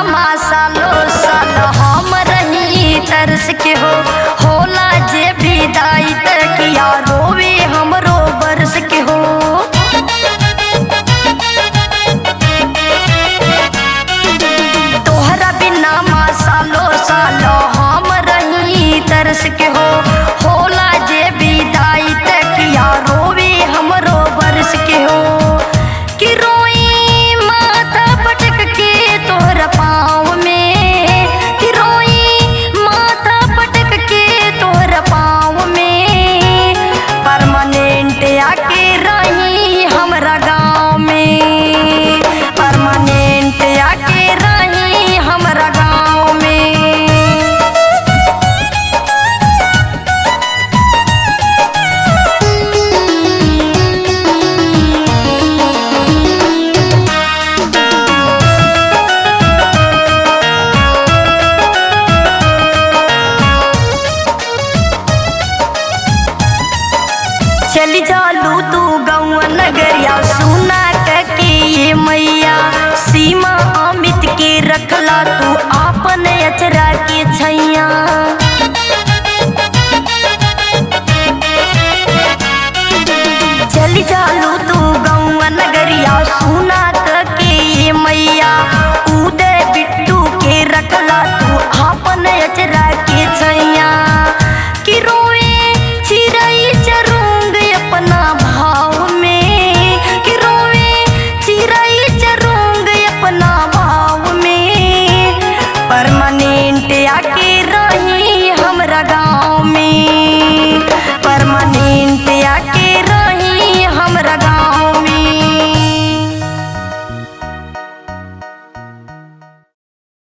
नामा सालो साल हम रही तरस के हो होला जे विदाई तकिया रोवे हमरो बरस के हो। तोहरा बिना मा सालो साल हम रही तरस के हो होला जे विदाई तकिया रोवे हमरो बरस के हो। कि रोई माथा पटक के तोहरा पाँव में, कि रोई माथा पटक के तोहरा पाँव में, परमानेंट आके रही हमरा गाँव में, परमानेंट आके रही हमरा गाँव में। चली जालू तू गौआ नगरिया सुना के ये मैया, सीमा अमित के रखला तू आपन अचरा के छैया। चली जालू तू गौआ नगरिया सुना के ये मैया, उदय बिट्टू के रखला तू आपन अचरा के छैया। कि रोए चिरई चरूंग अपना भाव में, कि रोए चिरई चरूंग अपना भाव में, परमानेंट आके रही हमरा गाँव में।